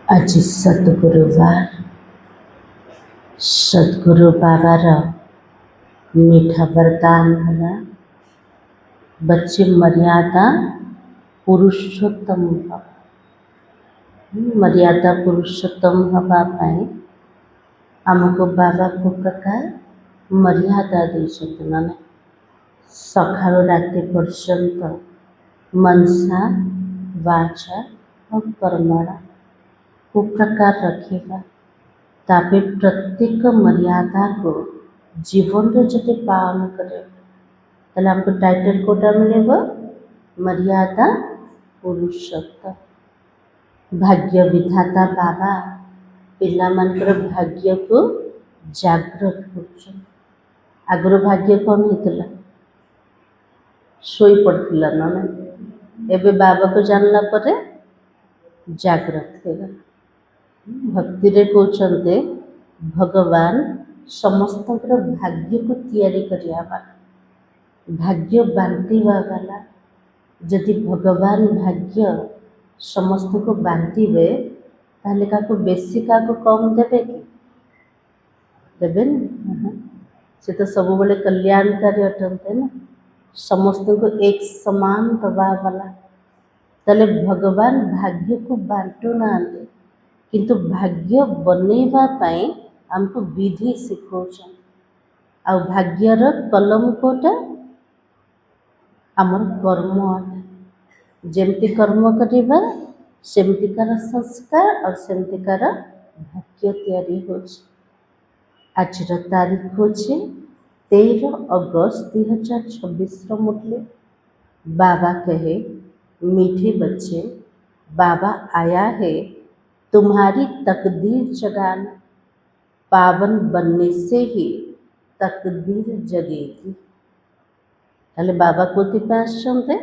आज सद्गुरुवार सद्गुरु बाबार मीठा वरदान भला बच्चे मर्यादा पुरुषोत्तम भव। मर्यादा पुरुषोत्तम हवा पाई आमको बाबा को प्रकार मर्यादा देइछन्ति माने सकाळु राति पर्यंत मनसा वाचा और कर्मणा को प्रकार रखिबा तापे प्रत्येक मर्यादा को जीवन रे जति पालन करे ताले हमको टाइटल कोटा मिलेगा मर्यादा पुरुषोत्तम। भाग्य विधाता बाबा पिला मानकर भाग्य को जागृत कर। आगर भाग्य कौन होता शोई पड़ता ना एबे बाबा को जानला परे जागृत होगा। भक्ति रे कहते भगवान समस्त भाग्य को तैयारी करिया भाग्य बांटिवा वाला जदि भगवान भाग्य समस्त को बांटिबे ताहले काको बेसी काको कम देबे कि देबे से तो सब बड़े कल्याणकारी अटंते ना समस्त को एक समान दबा वाला ताले भगवान भाग्य को बांटू ना किंतु भाग्य बनैबा पाई हमको विधि सिखौछन आ भाग्यर कलम कोटा आमर कर्म जेमती कर्म करिबा सेमतिकार संस्कार और सेमतिकार भाग्य तैयारी होछ। आज तारीख होछे 13 अगस्त 2026 मुरली। बाबा कहे मीठे बच्चे बाबा आया है तुम्हारी तकदीर जगाना, पावन बनने से ही तकदीर जगेगी। ताले बाबा कोथि पे आछन्ते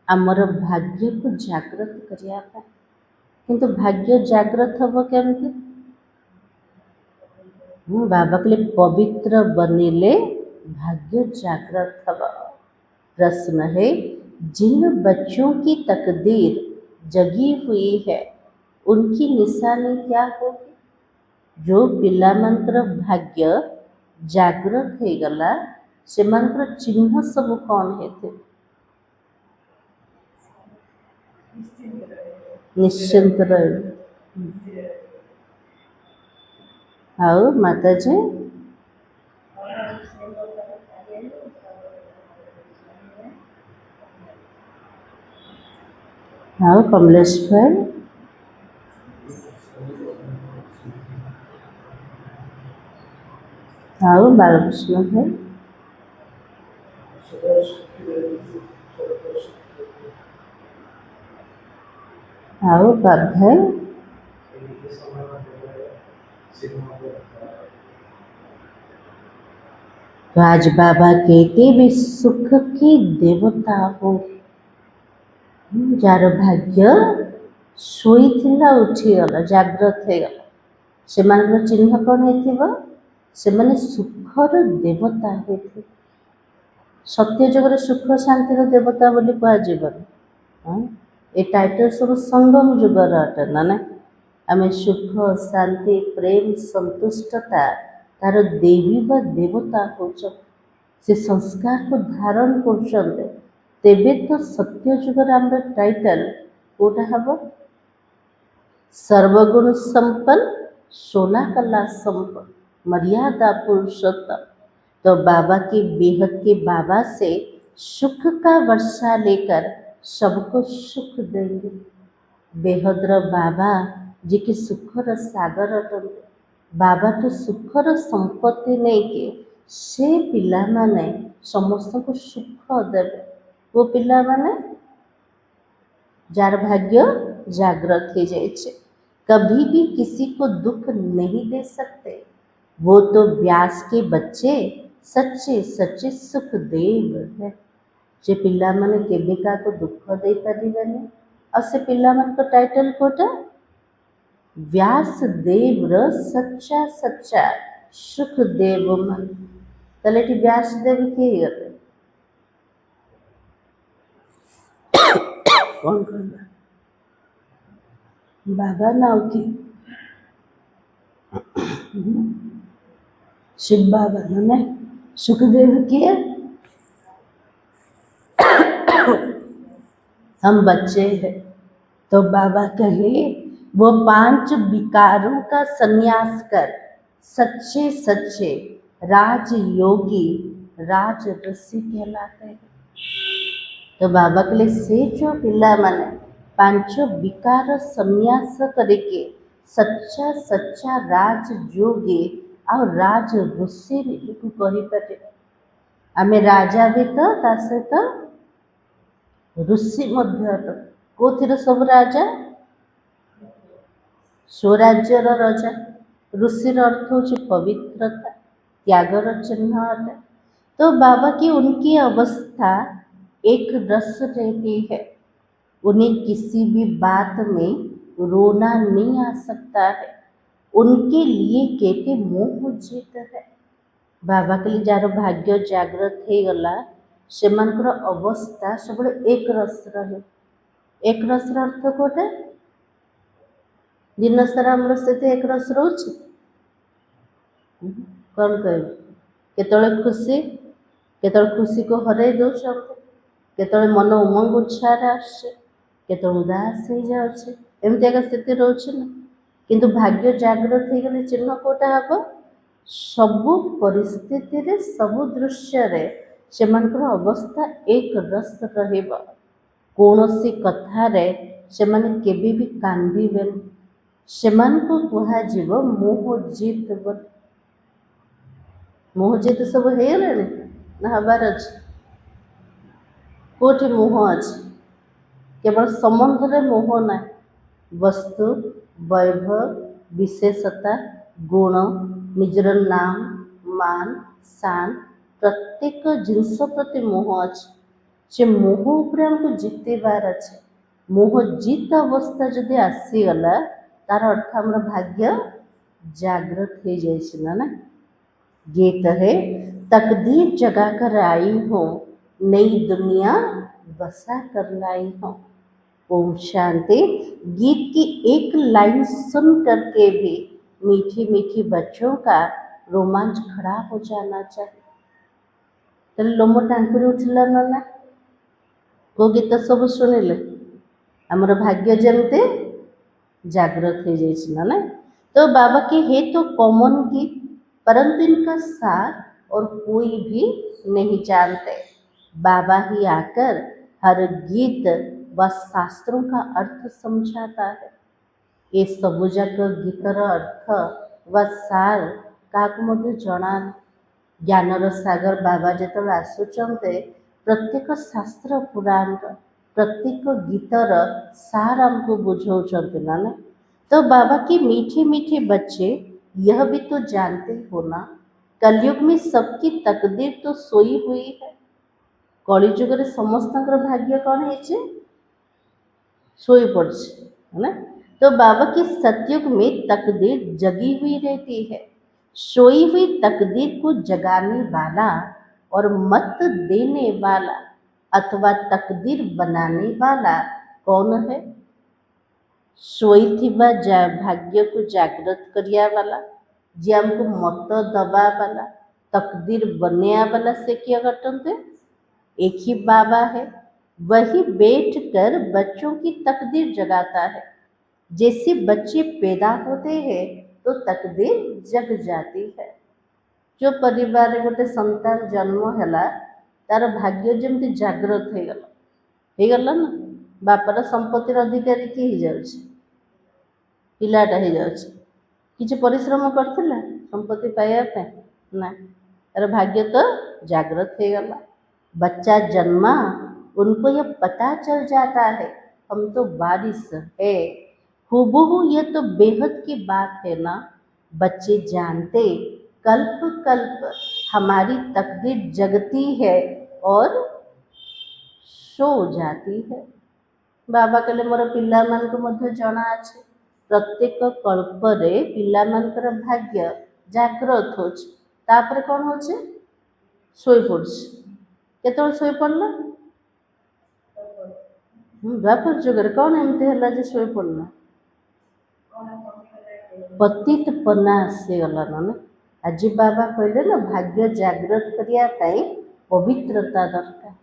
आमर भाग्य को जागृत करिया पाए किंतु भाग्य जागृत हबो केमति बाबा के लिए पवित्र बनिले भाग्य जागृत हबो। प्रश्न है जिन बच्चों की तकदीर जगी हुई है उनकी निशानी क्या होगी। जो पिला मंत्र भाग्य जागृत हो गला से मंत्र चिन्ह सब कौन है निश्चिंत रहे। आओ माता जी आओ कमलेश भाई आओ बालकृष्ण भाई आओ कर भाई राज बाबा कहते भी सुख की देवता हो जार भाग्य शोई थिला उठीगला जागृत हो गला से मान चिन्ह कौन है से माने सुखर देवता होते सत्य जगह सुख शांतिर देवता बोली कह ए टाइटल सब संगम जुगर अटे ना आम सुख शांति प्रेम संतुष्टता तार देवी व देवता हो से संस्कार को धारण कर तेबे तो सत्य जुगर आम टाइटल कोटा हम सर्वगुण संपन्न 16 कला संपन्न मर्यादा पुरुषोत्तम। तो बाबा के बेहद के बाबा से सुख का वर्षा लेकर सबको सुख देंगे। बेहद्र बाबा जी के सुखर सागर अटंते बाबा तो सुखर संपत्ति नहीं के से पिला माने समस्त को सुख देवे वो पिला माने जार भाग्य जागृत हो जाए कभी भी किसी को दुख नहीं दे सकते। वो तो व्यास के बच्चे सच्चे सच्चे सुख देव है जे पिला माने केबिका को दुख दे पारिबेनी और से पिला मान को टाइटल कोटा व्यास देव र सच्चा सच्चा सुख देव मन तले व्यास देव के गले कौन कहला बाबा नाव की शिव बाबा ने सुखदेव किए। हम बच्चे हैं तो बाबा कहे वो 5 विकारों का संन्यास कर सच्चे सच्चे राजयोगी राज ऋषि कहलाते हैं। तो बाबा कहले से जो पिला माने 5 विकार संन्यास करके सच्चा सच्चा राजयोगी ଆଉ ରାଜ ଋଷି ନିଜକୁ କହିପାରିବେ। ଆମେ ରାଜା ବି ତ ତା ସହିତ ଋଷି ମଧ୍ୟ ଅଟୁ। କୋଉଥିର ସବୁ ରାଜା? स्वराज्यर राजा। ऋषिर अर्थ होची पवित्रता, त्यागर चिन्ह अटे। तो बाबा की उनकी अवस्था एक रस रहती है। उन्हें किसी भी बात में रोना नहीं आ सकता है। उनके लिए कहते मोह जीत है। बाबा के लिए जार भाग्य जागृत हो गला सेमानकर अवस्था सब एक रस रहे। एक रस अर्थ कोटे दिन सारा आमर स्थिति एक रस रोचे कौन कह केतले खुशी केतले खुशी को हरई दौरान केतले मन उमंग उत्साह आसे केतले उदास हो जाए एमती एक स्थिति रोचे ना किंतु भाग्य जागृत हो गले चिन्ह कोटा हम सबु परिस्थिति रे सबु दृश्य रे सेमानकर अवस्था एक रस रहिबा। कौनसी कथा रे सेमाने केबे भी कांदिबेन सेमान को कुहा जीव मोह जीत बोली। मोह जीत सब हो गलानी ना हबार अच्छे कोठी मोह अच्छे केवल संबंध रे मोह ना वस्तु वैभव विशेषता गुण निजर नाम मान शान प्रत्येक जिनस प्रति मोह अच्छे से मोह उपरे हमको जितेबार अच्छे। मोह जीत अवस्था जदि आसीगला तार अर्थ आमर भाग्य जागृत हो जाए ना। गीत है तकदीर जगा कर आई हो नई दुनिया बसा कर लाई हो। ओम शांति। गीत की एक लाइन सुन करके भी मीठी मीठी बच्चों का रोमांच खड़ा हो जाना चाहिए। तो लोम टांकुरी उठला ना को गीत सब शुणिले आमर भाग्य जमते जागृत हो जाए ना। तो बाबा के है तो कॉमन गीत परंतु इनका सार और कोई भी नहीं जानते। बाबा ही आकर हर गीत व शास्त्रों का अर्थ समझाता है। ये सबुजाक गीतर अर्थ व सार क्या जना ज्ञानर सागर बाबा जो आसुचंते प्रत्येक शास्त्र पुराण प्रत्येक गीतर सार हमको बुझाऊँ ना। तो बाबा के मीठे मीठे बच्चे यह भी तो जानते हो ना कलयुग में सबकी तकदीर तो सोई हुई है। कलिजुग रे समस्त भाग्य कौन है सोई पड़े है ना। तो बाबा की सतयुग में तकदीर जगी हुई रहती है। सोई हुई तकदीर को जगाने वाला और मत देने वाला अथवा तकदीर बनाने वाला कौन है? सोई थी भाग्य को जागृत करिया वाला जे हमको मत दबा वाला तकदीर बनया वाला से क्या घटनते एक ही बाबा है। वही बैठकर बच्चों की तकदीर जगाता है। जैसे बच्चे पैदा होते हैं तो तकदीर जग जाती है। जो परिवार रे गोटे संतान जन्म है तार भाग्य जमती जागृत हो गला ना बापार संपत्तिर अधिकारी किए हो जाए पिलाटा हो जाए किसी परिश्रम करथिला संपत्ति पाइबा ना तार भाग्य तो जागृत हो गला। बच्चा जन्मा उनको यह पता चल जाता है हम तो वारिस है। हूबहू यह तो बेहद की बात है ना। बच्चे जानते कल्प कल्प हमारी तकदीर जगती है और सो जाती है। बाबा कहले मोर पिला मान को मध्य जना अछि प्रत्येक कल्प रे पिला मानकर भाग्य जागृत होछ तापर कौन होचे सोई पड़छ केतल सोई पड़ला द्वापर जुगर कौन एमती है जे सोई पड़ला ପତିତପନା ଆସିଗଲା ନା। ଆଜି ବାବା କହିଲେ ନା ଭାଗ୍ୟ ଜାଗ୍ରତ କରିବା ପାଇଁ ପବିତ୍ରତା ଦରକାର।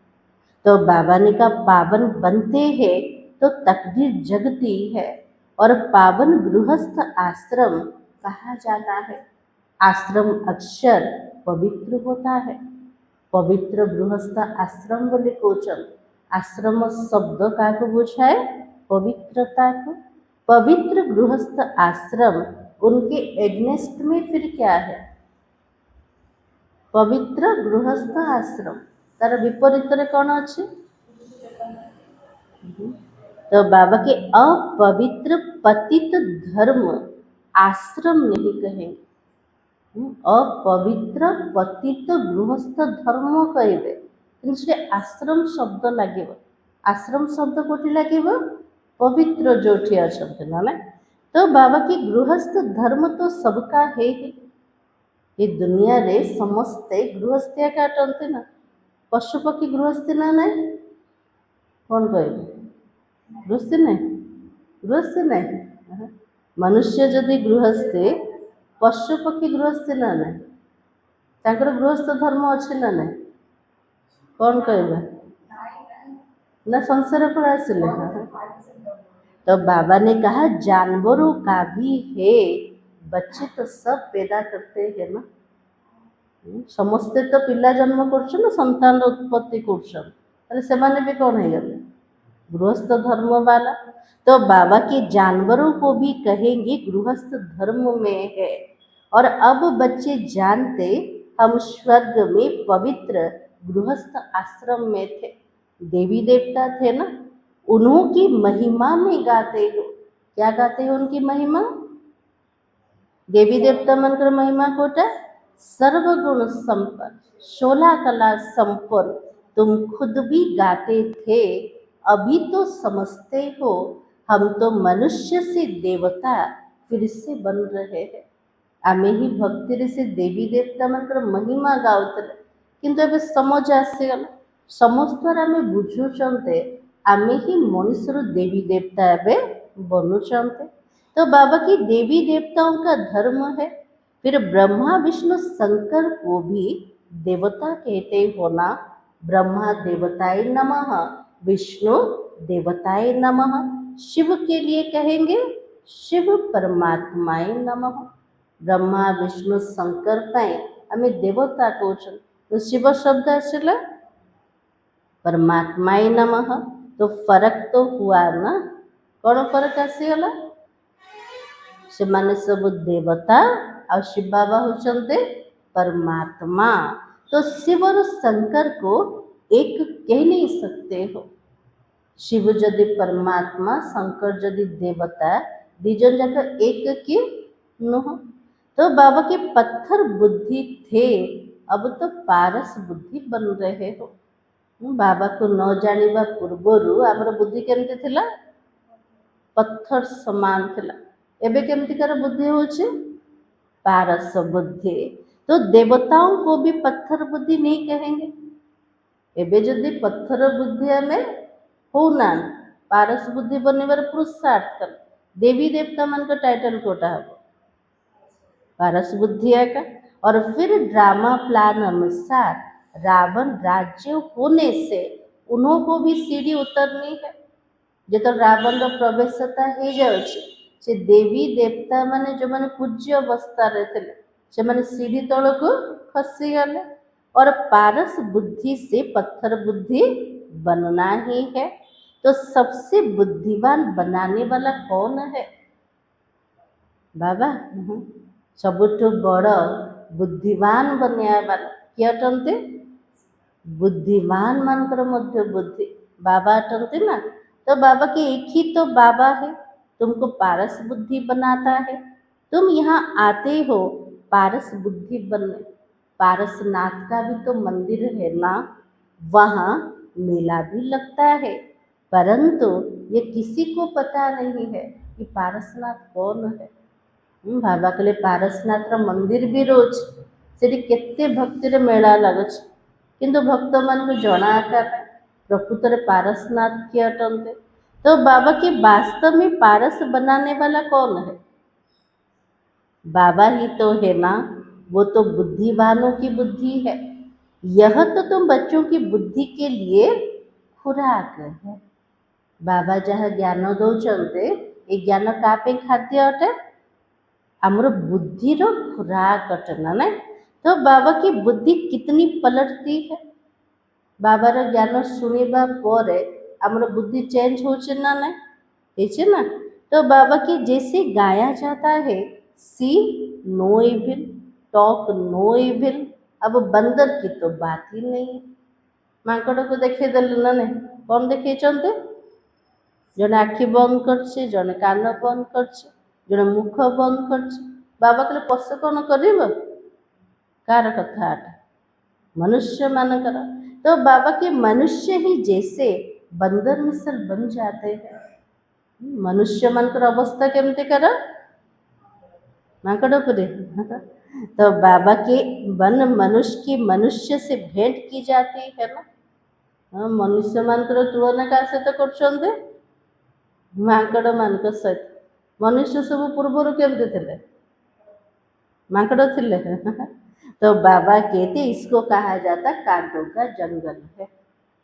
तो बाबा ने कहा पावन बनते हैं तो तकदीर जगती है और पावन गृहस्थ आश्रम कहा जाता है। आश्रम अक्षर पवित्र होता है। पवित्र गृहस्थ आश्रम बोले कौचन आश्रम शब्द का बुझाए पवित्रता को। पवित्र गृहस्थ आश्रम उनके एग्नेस्ट में फिर क्या है? पवित्र गृहस्थ आश्रम तार विपरीत कौन अच्छे? तो बाबा के अपवित्र पतित धर्म आश्रम नहीं कहेंगे। अपवित्र पतित गृहस्थ धर्म कहे कि आश्रम शब्द लगे। आश्रम शब्द कोटी लगे पवित्र जो अच्छा ना। तो बाबा की गृहस्थ धर्म तो सबका है ही। ये दुनिया रे समस्ते गृहस्थिया काटते ना। पशुपक्षी गृहस्थी ना नहीं कौन कह गृहस्थी नहीं गृहस्थी नहीं। मनुष्य जदि गृहस्थी पशुपक्षी गृहस्थी ना नहीं तांकर गृहस्थ धर्म अच्छे ना नहीं कौन कहबा ना संसार पर आसिले। तो बाबा ने कहा जानवरों का भी है बच्चे तो सब पैदा करते हैं ना। समस्ते तो पिला जन्म कर संतान उत्पत्ति कर भी कौन है गृहस्थ धर्म वाला। तो बाबा के जानवरों को भी कहेंगे गृहस्थ धर्म में है। और अब बच्चे जानते हम स्वर्ग में पवित्र गृहस्थ आश्रम में थे। देवी देवता थे ना उन्हों की महिमा में गाते हो। क्या गाते हो उनकी महिमा? देवी देवता मनकर महिमा कोटा सर्वगुण संपन्न 16 कला संपन्न तुम खुद भी गाते थे अभी तो समझते हो हम तो मनुष्य से देवता फिर से बन रहे हैं। आमे ही भक्ति से देवी देवता मनकर महिमा गाउतले किंतु एबे समझ आसीगला। समझ द्वारा आमे बुझुचंते आमे ही मनुष्य देवी देवता एबे बनुचंते। तो बाबा की देवी देवताओं का धर्म है। फिर ब्रह्मा विष्णु शंकर को भी देवता कहते हो ना। ब्रह्मा देवताय नमः विष्णु देवताय नमः। शिव के लिए कहेंगे शिव परमात्माय नमः। ब्रह्मा विष्णु शंकर पाए आमे देवता कहूँ तो शिव शब्द आसला परमात्माय नमः। तो फरक तो हुआ ना। कौन फरक आसीगला? से माने सब देवता और शिव बाबा होचंते परमात्मा। तो शिव और शंकर को एक कह नहीं सकते हो। शिव जदि परमात्मा शंकर जदि देवता दीजन जाकर एक की नुह। तो बाबा के पत्थर बुद्धि थे अब तो पारस बुद्धि बन रहे हो। बाबा को न जानिबा पूर्वरु आमर बुद्धि केमती थिला? पत्थर समान थिला। एबे केमतिकार बुद्धि होची? पारस बुद्धि। तो देवताओं को भी पत्थर बुद्धि नहीं कहेंगे। एबे जदि पत्थर बुद्धि आमे होना पारस बुद्धि बनवार पुरुषार्थ कर देवी देवता मन का टाइटल कोटा है पारस बुद्धि का। और फिर ड्रामा प्लान अनुसार रावण राज्य होने से उन्हों को भी सीढ़ी उतरनी है। जो तो रावण प्रवेशता हो जाए से देवी देवता माने जो माने पूज्य अवस्था रहते से माने सीढ़ी तल को खसी गले। और पारस बुद्धि से पत्थर बुद्धि बनना ही है। तो सबसे बुद्धिमान बनाने वाला कौन है? बाबा। सबुठ बड़ बुद्धिमान बनया वाला किए अटंते? बुद्धिमान मानकर मध्य बुद्धि बाबा अटंते ना। तो बाबा के एक ही तो बाबा है तुमको पारस बुद्धि बनाता है। तुम यहाँ आते हो पारस बुद्धि बनने। पारसनाथ का भी तो मंदिर है ना। वहाँ मेला भी लगता है परंतु ये किसी को पता नहीं है कि पारसनाथ कौन है। बाबा के लिए पारसनाथ मंदिर भी रोज से केते भक्तिर मेला लगुच किंतु भक्त मान को जना प्रकृत पारसनाथ किए अटंते। तो बाबा के वास्तव में पारस बनाने वाला कौन है? बाबा ही तो है ना। वो तो बुद्धिवानों की बुद्धि है। यह तो तुम बच्चों की बुद्धि के लिए खुराक है। बाबा जहाँ ज्ञान दौरान ये ज्ञान का खाद्य अटे आमर बुद्धिर खुराक अटे ना ना। तो बाबा की बुद्धि कितनी पलटती है। बाबार ज्ञान शुणा पर आमर बुद्धि चेंज होचे ना ना है ना। तो बाबा की जैसे गाया जाता है see no evil talk no evil. अब बंदर की तो बात ही नहीं है। माकड़ को देखे देले ना नहीं कौन देखे जड़े आखि बंद करछे जड़े कान बंद करछे जड़े मुख बंद करछे। बाबा कहले पशु कौन कर कार कथा मनुष्य मानकर। तो बाबा के मनुष्य ही जैसे बंदर मिसल बन जाते हैं। मनुष्य मानकर अवस्था केमती कर माकड़ पूरे। तो बाबा के वन मनुष्य की मनुष्य से भेंट की जाती है ना। हाँ, मनुष्य मानकर तुलना क्या सहित कर माकड़ मान सहित। मनुष्य सब पूर्वर केमती थे माकड़ थे। तो बाबा कहते इसको कहा जाता कांटों का जंगल है।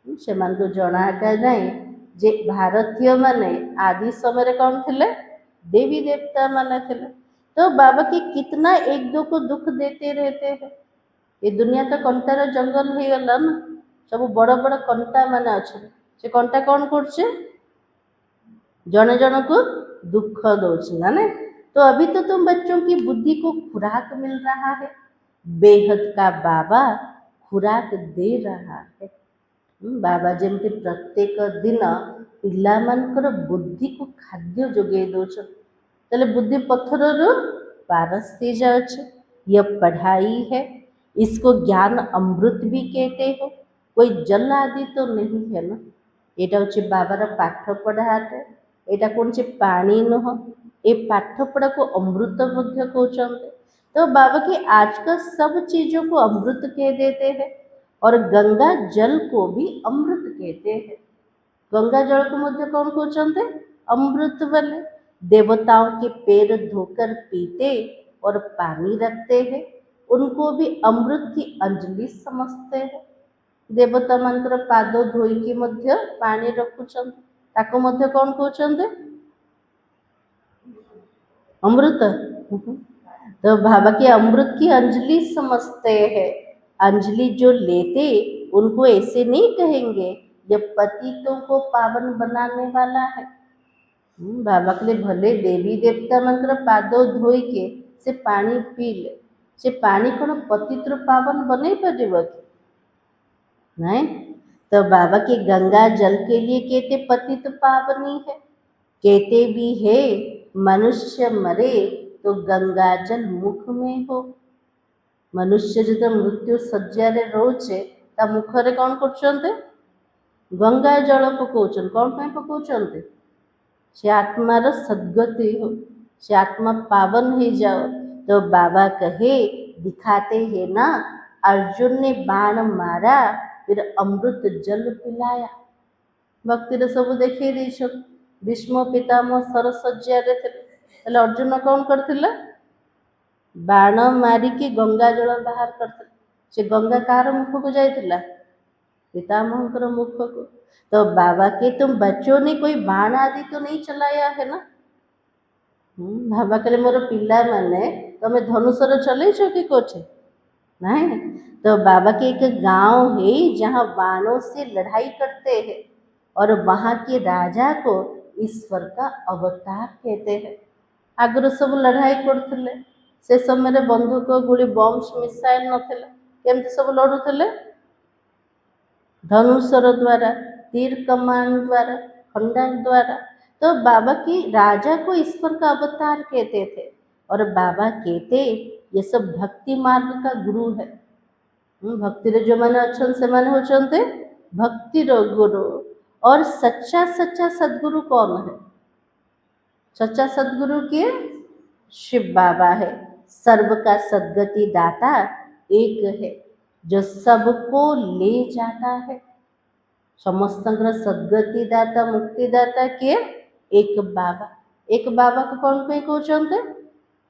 से मान को जना का नहीं जे भारतीय माने आदि समय कौन थे देवी देवता माने थे। तो बाबा की कितना एक दो को दुख देते रहते हैं। ये दुनिया तो कंटार जंगल हो गला ना। सब बड़ बड़ कंटा मान अच्छे से कंटा कौन कर जन जन को दुख दौर ना ना। तो अभी तो तुम बच्चों की बुद्धि को खुराक मिल रहा है। बेहद का बाबा खुराक दे रहा है। बाबा जमती प्रत्येक दिन पिला मानकर बुद्धि को खाद्य जोगे दौर तेल बुद्धि पत्थर पारस थी जाए। यह पढ़ाई है। इसको ज्ञान अमृत भी कहते हो। कोई जल आदि तो नहीं है ना। यहाँ हूँ बाबार पाठ पढ़ाटे यहाँ कौन से पानी नुह ये पाठपढ़ा को अमृत कहते। तो बाबा की आजकल सब चीज़ों को अमृत कह देते हैं और गंगा जल को भी अमृत कहते हैं। गंगा जल को मध्य कौन कहते अमृत वाले। देवताओं के पैर धोकर पीते और पानी रखते हैं उनको भी अमृत की अंजलि समझते हैं। देवता मानकर पाद धोईकी मध्य पानी रखुछन ताको मध्य कौन कहते अमृत। तो बाबा के अमृत की अंजलि समझते हैं। अंजलि जो लेते उनको ऐसे नहीं कहेंगे जब पतितों को पावन बनाने वाला है। बाबा के लिए भले देवी देवता मंत्र पादो धोई के से पानी पी ले से पानी कौन पतित्र पावन बने पारे नहीं। तो बाबा के गंगा जल के लिए कहते पतित पावनी है। कहते भी है मनुष्य मरे तो गंगा जल मुख में हो। मनुष्य जो मृत्यु सज्जारे रोचे ता मुखरे कौन कर गंगा जल पकाउछन कौन पे पकाउछन से आत्मार सद्गति हो से आत्मा पावन हो जाओ। तो बाबा कहे दिखाते हैं ना अर्जुन ने बाण मारा फिर अमृत जल पिलाया। भक्ति सब देखे देश भीष्म पितामह सरसज्जा थे अर्जुन कौन करथिले बाण मारिकी गंगा जल बाहर करते से गंगा कार मुख को जाइथिला पितामहकर मुख को। तो बाबा के तुम बच्चों ने कोई बाण आदि तो नहीं चलाया है ना। बाबा कहले मोर पिला माने तमे धनुषर चलैछ कि कोठे नहीं। तो बाबा के एक गांव है जहाँ बाणों से लड़ाई करते हैं और वहाँ के राजा को ईश्वर का अवतार कहते हैं। आगुरी सब लड़ाई करते से समय बंदूक गुड़ी बम्स मिसाइल नथिला केमती सब लड़ुले धनुषर द्वारा तीर कमान द्वारा खंडा द्वारा। तो बाबा की राजा को ईश्वर का अवतार कहते थे और बाबा कहते ये सब भक्ति मार्ग का गुरु है। भक्ति जो मैंने अच्छा से मैंने होते भक्ति गुरु। और सच्चा सच्चा सदगुरु कौन है? सच्चा सदगुरु के शिव बाबा है। सर्व का सदगति दाता एक है जो सबको ले जाता है। ସମସ୍ତଙ୍କର ସଦ୍ଗତି ଦାତା ମୁକ୍ତିଦାତା କିଏ? ଏକ ବାବା। ଏକ ବାବାକୁ କ'ଣ ପାଇଁ କହୁଛନ୍ତି?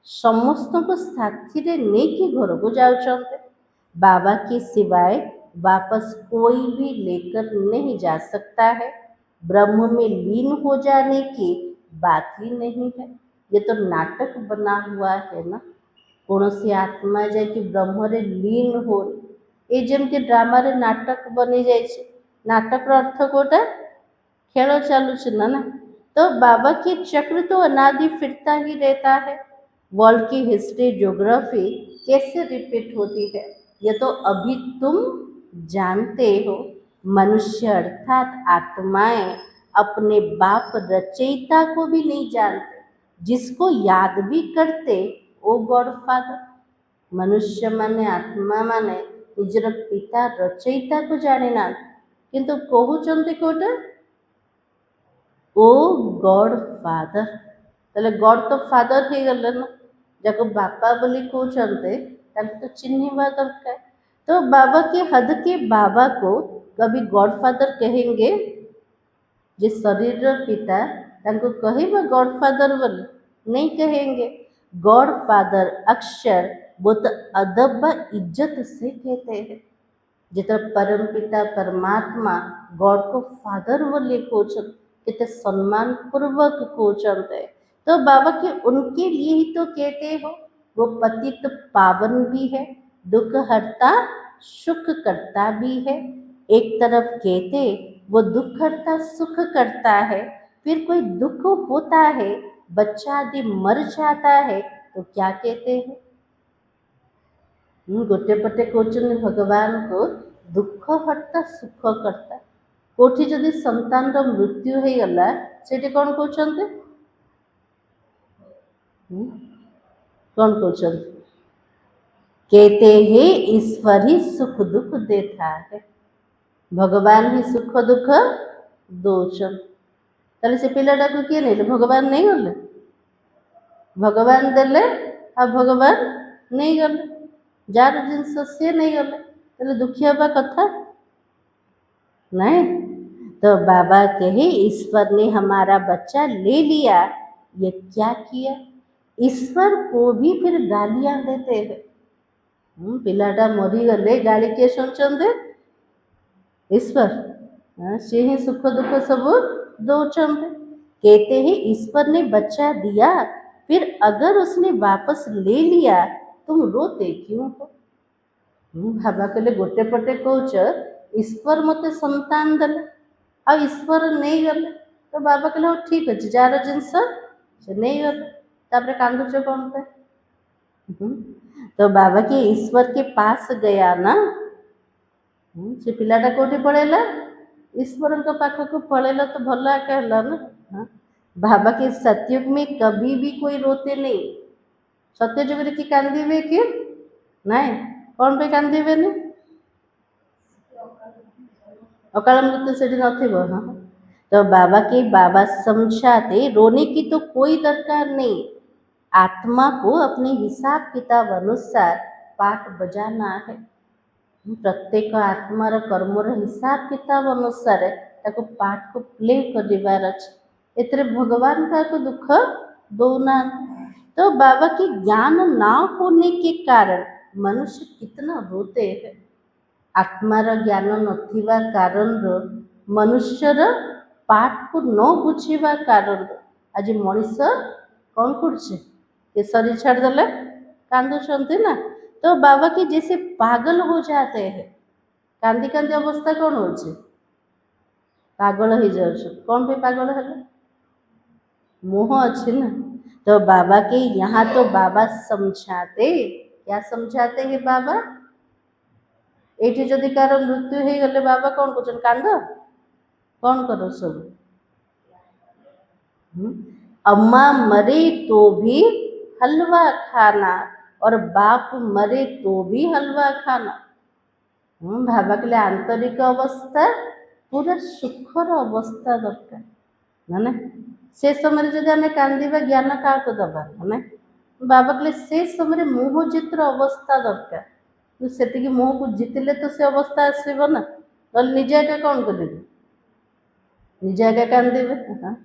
ସମସ୍ତଙ୍କୁ ସାଥିରେ ନେଇକି ଘରକୁ ଯାଉଛନ୍ତି। बाबा के सिवाय वापस कोई भी लेकर नहीं जा सकता है। ब्रह्म में लीन हो जाने की बात ही नहीं है। ये तो नाटक बना हुआ है ना। कौनसी आत्मा जाए कि ब्रह्म रे लीन हो, ये जमती ड्रामा रे नाटक बनी जाए। नाटक अर्थ कोटा खेल चलुच ना। तो बाबा के चक्र तो अनादि फिरता ही रहता है। वर्ल्ड की हिस्ट्री ज्योग्राफी कैसे रिपीट होती है ये तो अभी तुम जानते हो। मनुष्य अर्थात आत्माएं अपने बाप रचयिता को भी नहीं जानते, जिसको याद भी करते वो गॉडफादर। मनुष्य माने आत्मा माने निजर पिता रचयिता को जाने ना, किंतु कहउचंती कोटा ओ गॉडफादर। ताले गॉड तो फादर ही गले ना, जाको बापा बोली कहउचंते ताले तो चिन्हिबा दरकार। तो बाबा के हद के बाबा को कभी गॉडफादर कहेंगे? जे शरीर पिता तांको कहिबा गॉडफादर बोली? नहीं कहेंगे। गॉडफादर अक्षर बहुत अदब व इज्जत से कहते हैं। जितना परम पिता परमात्मा गॉड को फादर बोली कहते, कितने सम्मान पूर्वक कहते। तो बाबा के उनके लिए ही तो कहते हो। वो पतित पावन भी है, दुख हरता सुख करता भी है। एक तरफ कहते वो दुख हरता सुख करता है, फिर कोई दुख होता है, बच्चा आदि मर जाता है, तो क्या कहते हैं? गोटे पटे कहते भगवान को दुख हरता सुख करता। कोठी जदि संतान मृत्यु हो गला सेठी कौन कहते? कौन कहते? कहते हैं ईश्वर ही सुख दुख देता है, भगवान ही सुख दुख दौरान। ताले से पिलाटा को किए नहीं भगवान नहीं गले, भगवान देले आ भगवान नहीं गले, जार जिनस सी नहीं गले, ताले दुखी हवा कथा नहीं। तो बाबा कहे ईश्वर ने हमारा बच्चा ले लिया, ये क्या किया? ईश्वर को भी फिर गालियां देते हैं। पिलाटा मरी गले गाली किए शुणुचंदे? ईश्वर। सी ही सुख दुख सब दौरान। कहते हैं ईश्वर ने बच्चा दिया, फिर अगर उसने वापस ले लिया तुम रोते क्यों हो? भाबा कहले गोटे पटे कहच ईश्वर मते संतान देले आ ईश्वर नहीं गले। तो बाबा कहले हो ठीक अच्छे, जार जिनस से नहीं गले, तापरे कांदुच कौन पे? तो बाबा के ईश्वर के पास गया ना, से पिलाटा कोठी पड़ेला ईश्वर का पाख को पड़ेला तो भला कहला ना। हाँ? बाबा के सतयुग में कभी भी कोई रोते नहीं। सत्ययुग रे कि कांदीबे कि नहीं? कौन पे कांदीबे नहीं? अकाल मृत्यु से नथिबो। हाँ, तो बाबा के बाबा समझाते रोने की तो कोई दरकार नहीं। आत्मा को अपने हिसाब किताब अनुसार पाठ बजाना है। प्रत्येक आत्मार कर्मर हिसाब किताब अनुसार ताको पाठ को प्ले कर एतरे भगवान का को दुख दौना। तो बाबा की ज्ञान ना होने के कारण मनुष्य कितना रोते हैं। आत्मार ज्ञान नथिबा कारण मनुष्यर पाठ को न बुझीबा कारण आज मनीष कौन कर शरीर छाड़देले कांदुचंती ना। तो बाबा की जैसे पागल हो जाते हैं, कांदी कांदी अवस्था कौन हो पागल हो जाए। कौन पे पागल है? मोह अच्छे ना। तो बाबा के यहाँ तो बाबा समझाते, क्या समझाते हैं बाबा? एठी जदि कार मृत्यु हो गले बाबा कौन कर कांद कौन करो सब? अम्मा मरे तो भी हलवा खाना और बाप मरे तो भी हलवा खाना। भाबा के लिए आंतरिक अवस्था पूरा सुखर अवस्था दरकार ना। से समय जब आम कांदा ज्ञान क्या दबा ना, बाबा के लिए से समय मोह जितर अवस्था दरकार। से मोह को जितले तो से अवस्था आसब ना, निजे एका कौन कर निजे आगे कांदिबे। हाँ।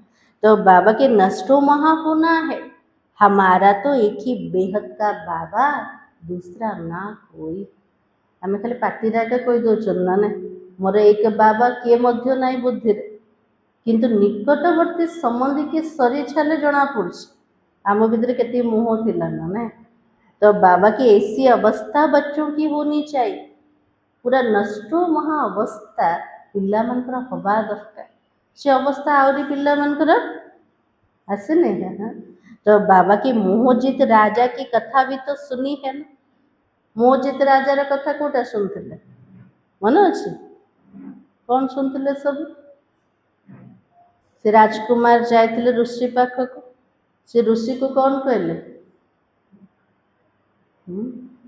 तो बाबा के नष्टो महापुना है, हमारा तो एक ही बेहद का बाबा, दूसरा ना कोई। आम खाली पार्टी आगे कही दौन ना ना मोर एक बाबा किए मध्य नाई बुद्धि किंतु निकटवर्ती संबंधी के सरी छाले जना पड़ी आम भीतर के मुह थिला ना ना। तो बाबा की ऐसी अवस्था बच्चों की होनी चाहिए, पूरा नष्टो महा अवस्था पिला मनकर हवा दरकार, से अवस्था आहरी पिला मनकर आसे नहीं है। हाँ। तो बाबा की मोहजित राजा की कथा भी तो सुनी है ना। मोहजित राजार कथा कोटा सुनते मन अच्छे कौन सुनते सब? से राजकुमार जाते ऋषि पाखक, से ऋषि को कौन कहले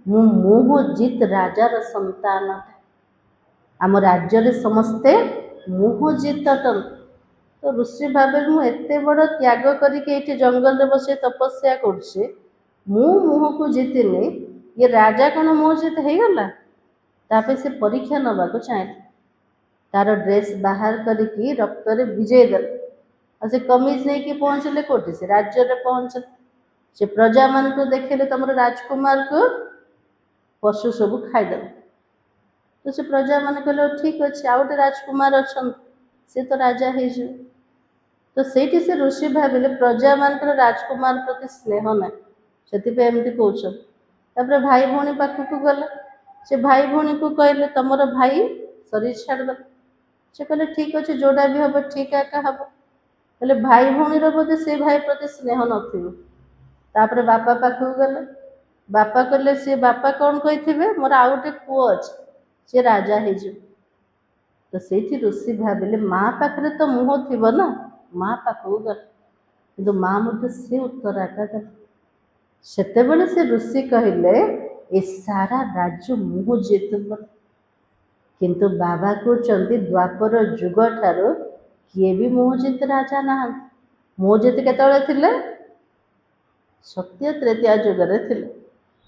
मु मोहजित राजार संतान आम राज्य समस्ते मोहजित तो ऋषि भावे मुझे बड़ त्याग करके जंगल में बस तपस्या कर मुह को जीतिनी, ये राजा कौन मोहजित हो गला? तापर से परीक्षा नवाक चाहिए, तार ड्रेस बाहर करके रक्त भिजे दे से कमीज नहीं कि पहुँचले कौटी से राज्य में पहुँचले, से प्रजा मान को देखेले तुम राजकुमार को पशु सब खाईदे। तो से प्रजा मान कहले ठीक अच्छे आउ गए राजकुमार अच्छा से तो राजा हो। तो से से ऋषि भाविले प्रजा मान राजकुमार प्रति स्नेह ना से एमती कौन भाई भौणी पाखक गले, से भाई भौणी को कहले तुम भाई शरीर छाड़द, से कहले ठीक अच्छे जोड़ा भी हम ठीक एका हम कहले भाई भौणीर बोधे से भाई प्रति स्नेह नपर बापा पाखक गले, बापा कहले सी बापा कौन कही मोर आउ गोटे पुओ अच्छे सी राजा हो। तो से ऋषि भाविले माँ पाखे तो मुह थी ना, माँ पाखक गले कि माँ मुझे से उत्तर आका दे सेतेबेले से ऋषि कहले ए सारा राज्य मुह जीत किंतु बाबा कहते द्वापर जुग ठारू किए भी मोहजित राजा ना। मोहजित केतले सत्य त्रेतिया जुगरे थिले।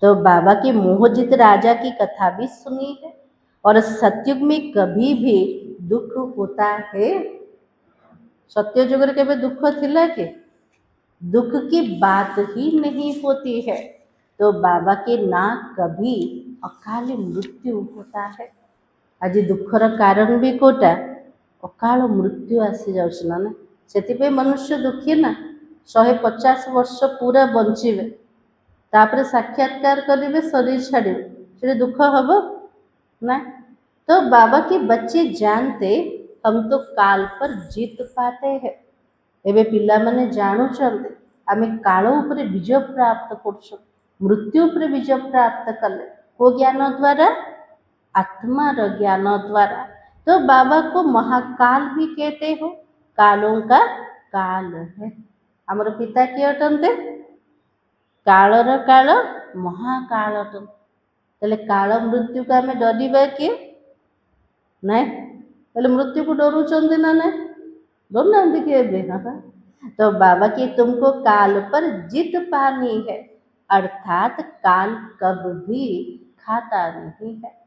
तो बाबा की मोहजित राजा की कथा भी सुनी है, और सतयुग में कभी भी दुख होता है? सत्य जुग के भी दुख थिला कि दुख की बात ही नहीं होती है। तो बाबा के ना कभी अकाल मृत्यु होता है। आज दुखर कारण भी कोटा अकाल मृत्यु आसी जाऊना ना, से मनुष्य दुखी ना 150 वर्ष पूरा बंचे तापर साक्षात्कार करेंगे शरीर छाड़े से दुख हम ना। तो बाबा के बच्चे जानते हम तो काल पर जीत पाते हैं। एवं पिला माने जानूँ आम काल उपर विजय प्राप्त कर मृत्यु उपर विजय प्राप्त कले को ज्ञान द्वारा आत्मार ज्ञान द्वारा। तो बाबा को महाकाल भी कहते हो, कालों का काल है। आमर पिता किए अटंते कालर काल महाकाल अटंते, तेल काल मृत्यु को आम डरवा किए नाई तेल मृत्यु को डरुंच ना ना डर ना किए। हाँ। तो बाबा की तुमको काल पर जीत पानी है, अर्थात काल कब भी खाता नहीं है।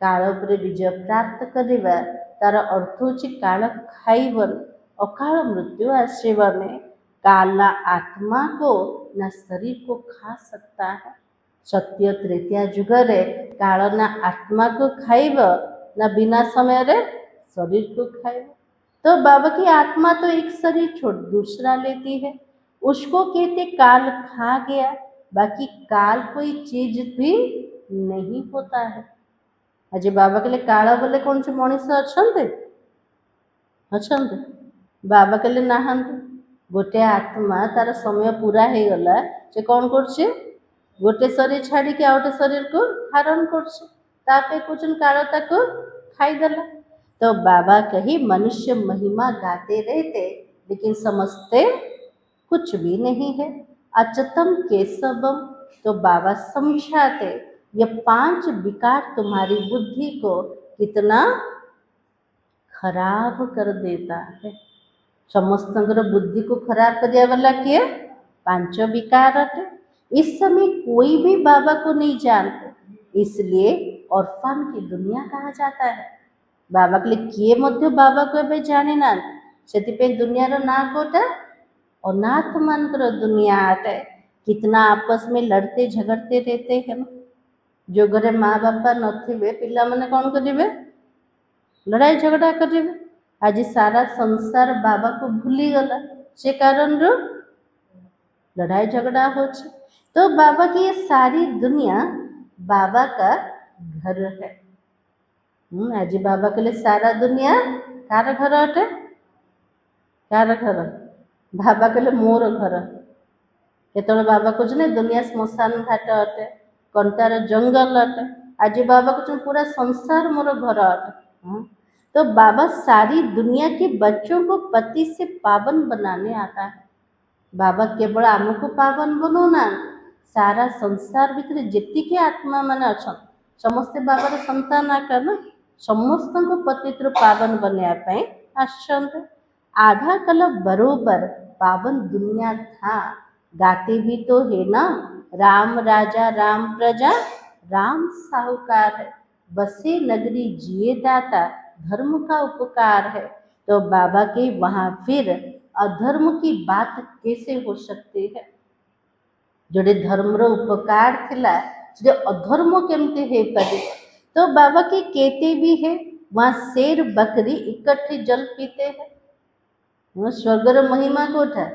काल पर विजय प्राप्त करवा तार अर्थ हूँ काल खाइबन अकाल मृत्यु आसने। काल आत्मा को ना शरीर को खा सकता है। सत्य त्रेतिया जुगरे काल ना आत्मा को खाइब ना बिना समय रे शरीर को खाइब। तो बाबा की आत्मा तो एक शरीर छोड़ दूसरा लेती है, उसको कहते काल खा गया। बाकी काल कोई चीज भी नहीं होता है। आज बाबा के लिए काला बोले कौन से मनीष अच्छा बाबा के लिए नहांती गोटे आत्मा तार समय पूरा हो गला से कौन कर गोटे शरीर छाड़ी के आउटे शरीर को धारण कर कुछ काल तक खाईदेला। तो बाबा कही मनुष्य महिमा गाते रहते लेकिन समझते कुछ भी नहीं है। अचतम केशवम, तो बाबा समझाते ये 5 विकार तुम्हारी बुद्धि को कितना खराब कर देता है। समस्त बुद्धि को खराब करने वाला किए 5 विकार अटे। इस समय कोई भी बाबा को नहीं जानते, इसलिए ऑर्फन की दुनिया कहा जाता है। बाबा के लिए किए मध्य बाबा को भी जाने ना से दुनियार ना कोटा अनाथ मानकर दुनिया अटे। कितना आपस में लड़ते झगड़ते रहते हैं ना। जो घरे माँ बापा नथिबे पिला माने कौन करिवे लड़ाई झगड़ा करिवे। आज सारा संसार बाबा को भूली गला से कारण रो लड़ाई झगड़ा हो। तो बाबा की ये सारी दुनिया बाबा का घर है। आज बाबा के लिए सारा दुनिया कार घर अटे कार घर बाबा के लिए मोर घर। केतବେଳେ बाबा कହୁछने दुनिया श्मशान घाट अटे कंटार जंगल अटे। आज बाबा कहुछन पूरा संसार मोर घर अटे। तो बाबा सारी दुनिया के बच्चों को पति से पावन बनाने आता है। बाबा केवल आमको पावन बनौना सारा संसार भितर जेतिके आत्मा माने अछन समस्ते बाबार संतान आकार ना समस्त को पतित्र पावन बनया पे आश्चर्य। आधा कल बरोबर पावन दुनिया था गाते भी तो है ना। राम राजा राम प्रजा राम साहूकार है बसे नगरी जिए दाता धर्म का उपकार है। तो बाबा के वहाँ फिर अधर्म की बात कैसे हो सकती है। जोड़े धर्मर उपकार थिला जो अधर्म केमते है पारे। तो बाबा के कहते भी है वहाँ शेर बकरी इकट्ठे जल पीते हैं। वहाँ स्वर्गर महिमा कोठा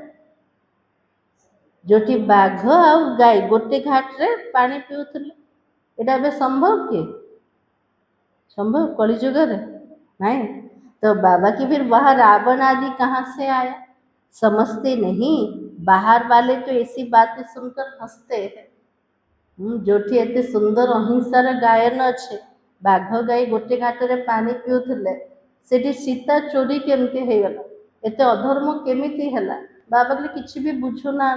जोटी बाघ आ गाय गोटे घाट रे पानी पीउथिले एटा बे संभव के संभव कलिजुग रे नहीं। तो बाबा की फिर वह रावण आदि कहाँ से आया समझते नहीं। बाहर वाले तो ऐसी बातें सुनकर हंसते हैं। जोठी एते सुंदर अहिंसार गायन अच्छे बाघ गाई गोटे घाट रे पानी पीउथिले सेठी सीता चोरी केमते हेगला एते अधर्म केमिति हैला। बाबा कहले किछि भी बुझु ना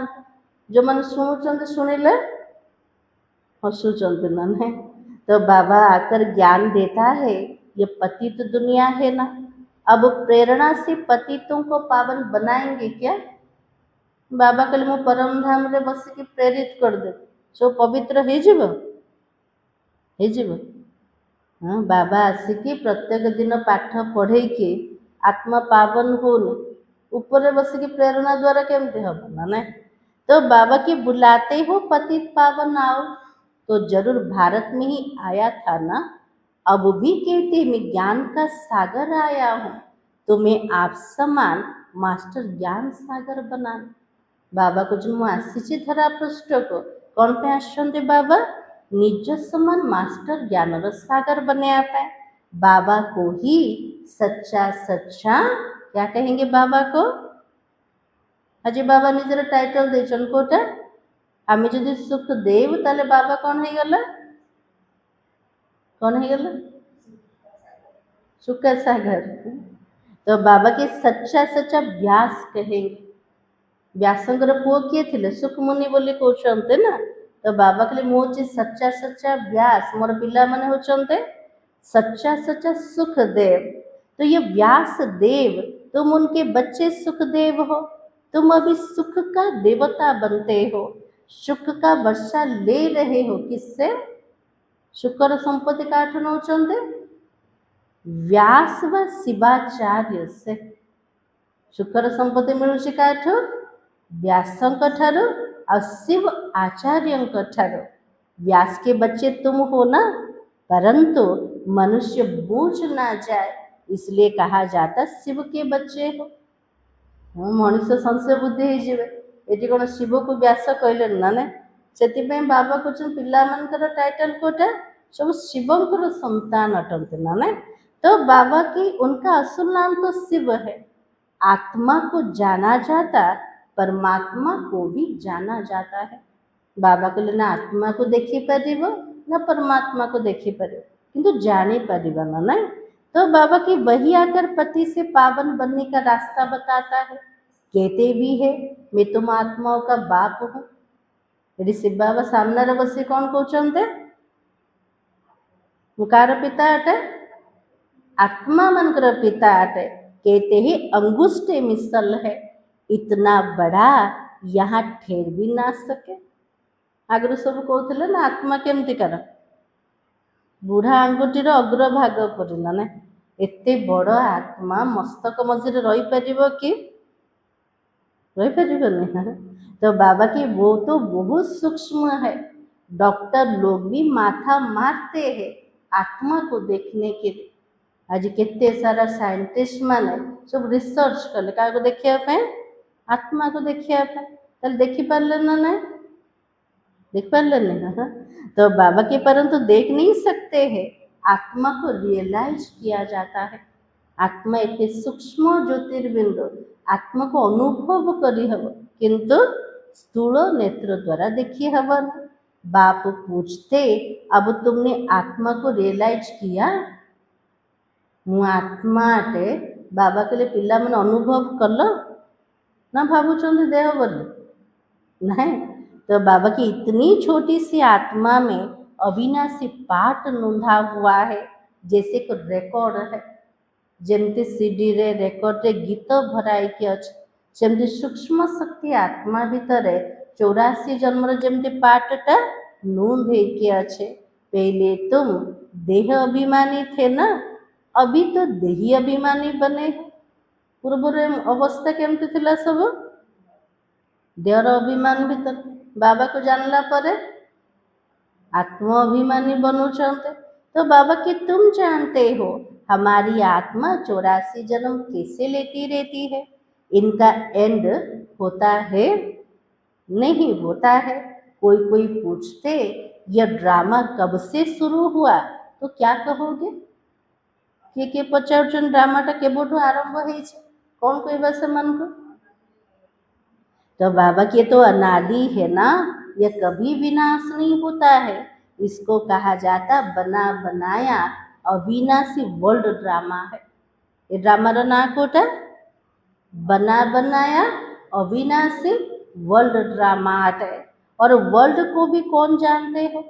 जो मन शुणुचंत शुणिले हंसुचंत ना नहीं। तो बाबा आकर ज्ञान देता है ये पतित दुनिया है ना। अब प्रेरणा से पतितों को पावन बनाएंगे क्या। बाबा कहले मो परम धाम रे बस के प्रेरित कर दे सो पवित्र हे जीव हे जीव। हाँ बाबा आसिकी प्रत्येक दिन पाठ पढ़े के आत्मा पावन होने ऊपर बस की प्रेरणा द्वारा केमते हम ना नहीं। तो बाबा की बुलाते हो पतित पावन आओ तो जरूर भारत में ही आया था ना। अब भी कहते मैं ज्ञान का सागर आया हूँ तो मैं आप समान मास्टर ज्ञान सागर बना। बाबा को जो आसी धरा पृष्ठ को कौन पे आसते बाबा निज समान मास्टर ज्ञान सागर बनया पाए। बाबा को ही सच्चा सच्चा क्या कहेंगे बाबा को। आज बाबा निजर टाइटल देचन कोटा आम जदि सुख देव ताले बाबा कौन है गला कौन है गला सुख सागर। तो बाबा के सच्चा सच्चा व्यास कहेंगे। व्यासंकर पुओ किए थे सुख मुनि बोली कहते ना। तो बाबा कहले मुझे सच्चा सच्चा व्यास मोर पिला माने होचंते सच्चा सच्चा सुख देव। तो ये व्यास देव तुम उनके बच्चे सुखदेव हो। तुम अभी सुख का देवता बनते हो सुख का वर्षा ले रहे हो किससे शुक्र संपत्ति काठ नौचंते व्यास व शिवाचार्य से। शुक्र संपत्ति मिलुची काठ व्यासंक ठारो और शिव आचार्य ठारो। व्यास के बच्चे तुम हो ना परंतु मनुष्य बूझ ना जाए इसलिए कहा जाता शिव के बच्चे हो। मनीष संशय बुद्धि ये कौन शिव को व्यास कहले ना ना से बाबा कहते पिला मानकर टाइटल कोटा सब शिवंकर संतान अटंते ना ना। तो बाबा की उनका असल नाम तो शिव है। आत्मा को जाना जाता परमात्मा को भी जाना जाता है। बाबा कहले ना आत्मा को देखी पार ना परमात्मा को देखी पार किंतु जानी पार ना ना। तो बाबा की वही आकर पति से पावन बनने का रास्ता बताता है। कहते भी है मैं तुम आत्माओं का बाप हूँ। यदि शिव बाबा सामने बसे कौन कहते मुकार पिता अटे आत्मा मनकर पिता अटे। कहते ही अंगुष्ठे मिसल है इतना बड़ा यहाँ ठेर भी ना सके। आगु सब कहते ना आत्मा केमती कर बुढ़ा आंगुठीर अग्रभाग पर ना एते बड़ आत्मा मस्तक मझे रही पारिबो कि रही पारिबोनी। हाँ, तो बाबा की वो तो बहुत सूक्ष्म है। डॉक्टर लोग भी माथा मारते हैं आत्मा को देखने के लिए। आज केते सारा साइंटिस्ट माने सब रिसर्च कले क्या देखिया पे आत्मा को देखिया पे ताले देखि पारले ना नहीं देख पारले नहीं। हाँ, तो बाबा के परंतु देख नहीं सकते हैं, आत्मा को रियलाइज किया जाता है। आत्मा एक सूक्ष्म ज्योतिर्बिंदु आत्मा को अनुभव करी हब किंतु स्थूल नेत्र द्वारा देखी हवन। बाप पूछते अब तुमने आत्मा को रियलाइज किया। मु आत्मा अटे बाबा कहले पिला मन अनुभव कल ना भावुं देह बोली नहीं। तो बाबा की इतनी छोटी सी आत्मा में अविनाशी पाठ नोंधा हुआ है जैसे को रेकॉर्ड है। जमती सीडी रे रेकॉर्ड रे गीत भराई के अच्छे जमती सूक्ष्म शक्ति आत्मा भीतर 84 जन्म जमती पाठटा नोंद के अच्छे। पहले तुम देह अभिमानी थे ना, अभी तो देही अभिमानी बने। पूर्व अवस्था केमती थिला सब देहर अभिमान भीतर बाबा को जानला पर आत्मा अभिमानी बनुचंते। तो बाबा कि तुम जानते हो हमारी आत्मा 84 जन्म कैसे लेती रहती है, इनका एंड होता है नहीं होता है। कोई कोई पूछते यह ड्रामा कब से शुरू हुआ तो क्या कहोगे कि पचार ड्रामाटा केबोठू आरंभ है कौन कहबा से मन को। तो बाबा के तो अनादि है ना, यह कभी विनाश नहीं होता है। इसको कहा जाता बना बनाया अविनाशी वर्ल्ड ड्रामा है। ये ड्रामा रा ना कोटा बना बनाया अविनाशी वर्ल्ड ड्रामा है। और वर्ल्ड को भी कौन जानते हो,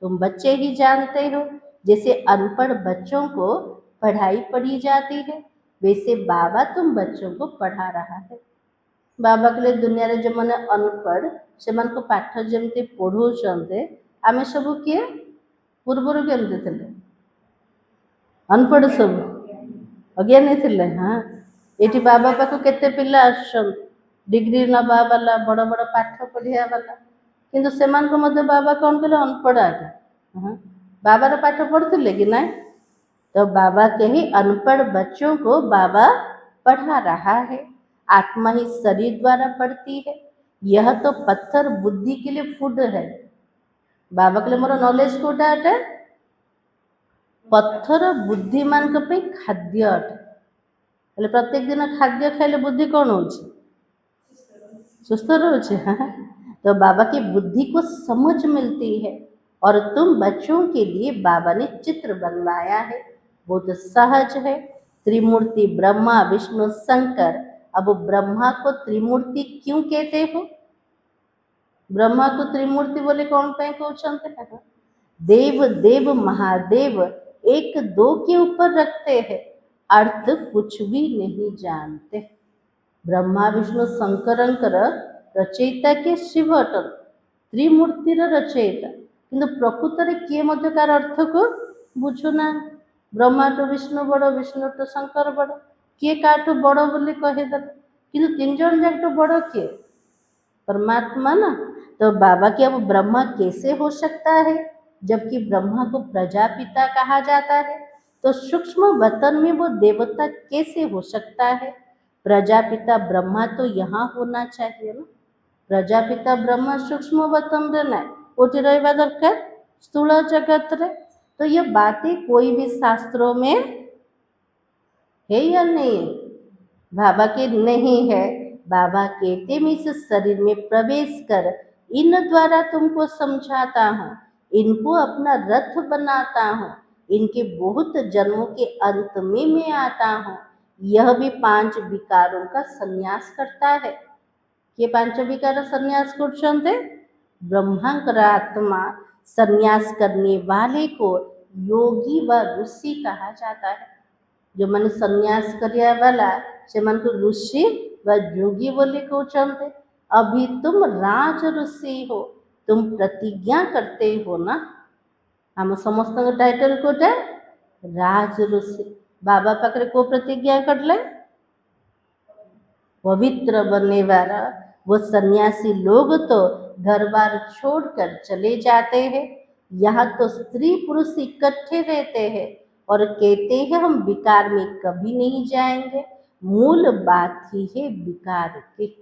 तुम बच्चे ही जानते हो। जैसे अनपढ़ बच्चों को पढ़ाई पढ़ी जाती है वैसे बाबा तुम बच्चों को पढ़ा रहा है। बाबा कहले दुनिया रे जो मैंने अनपढ़ से मन को पाठ जमती पढ़ाऊँ आम सब किए पूर्वर केमती थे अनपढ़ सब अज्ञानी थे। हाँ, ये बाबा पाख केते पिला आसुछन डिग्री नवा वाला बड़ बड़ पाठ पढ़िया वाला किंतु सेमान को मध्य बाबा कौन कहले अनपढ़ आगे। हाँ, बाबार पाठ पढ़ते कि ना। तो बाबा के ही अनपढ़ बच्चों को बाबा पढ़ा रहा है। आत्मा ही शरीर द्वारा पढ़ती है। यह तो पत्थर बुद्धि के लिए फूड है। बाबा के लिए मोर नॉलेज कोटा अटे पत्थर बुद्धिमान खाद्य अटे। प्रत्येक दिन खाद्य खाइले बुद्धि कौन हो सुस्थ रोचे। हाँ, तो बाबा की बुद्धि को समझ मिलती है। और तुम बच्चों के लिए बाबा ने चित्र बनवाया है, बहुत सहज है। त्रिमूर्ति ब्रह्मा विष्णु शंकर। अब ब्रह्मा को त्रिमूर्ति क्यों कहते हो, ब्रह्मा को त्रिमूर्ति बोले कौन पे कहते। देव देव महादेव एक दो के ऊपर रखते हैं, अर्थ कुछ भी नहीं जानते। ब्रह्मा विष्णु शंकरंकर रचयिता के शिव अटल त्रिमूर्तिर रचयिता किंतु प्रकृत में किए मध्यकार अर्थ को बुझुना। ब्रह्मा तो विष्णु बड़ विष्णु तो शंकर बड़ किए काठू बड़ बोली कहीदेले किंतु तीन जन जाक तो बड़ किए परमात्मा ना। तो बाबा के अब ब्रह्मा कैसे हो सकता है जबकि ब्रह्मा को प्रजापिता कहा जाता है। तो सूक्ष्म वतन में वो देवता कैसे हो सकता है। प्रजापिता ब्रह्मा तो यहाँ होना चाहिए ना। प्रजापिता ब्रह्मा सूक्ष्म वतन रहना कोटि रहा दरकार स्थूल जगत रे। तो ये बातें कोई भी शास्त्रों में है या नहीं है, बाबा के नहीं है। बाबा कहते मैं इस शरीर में प्रवेश कर इन द्वारा तुमको समझाता हूँ, इनको अपना रथ बनाता हूँ, इनके बहुत जन्मों के अंत में मैं आता हूँ। यह भी 5 विकारों का संन्यास करता है। ये 5 विकार संन्यास करते ब्रह्मांकर आत्मा संन्यास करने वाले को योगी व ऋषि कहा जाता है। जो मन संन्यास करिया वाला से मन को ऋषि व योगी बोले कहते। अभी तुम राज ऋषि हो, तुम प्रतिज्ञा करते हो ना। हम समस्त टाइटल कोटे राज ऋषि बाबा पाखरे को प्रतिज्ञा करले पवित्र बनने वाला। वो सन्यासी लोग तो घर बार छोड़कर चले जाते हैं, यहाँ तो स्त्री पुरुष इकट्ठे रहते हैं और कहते हैं हम विकार में कभी नहीं जाएंगे। मूल बात ही है विकार की।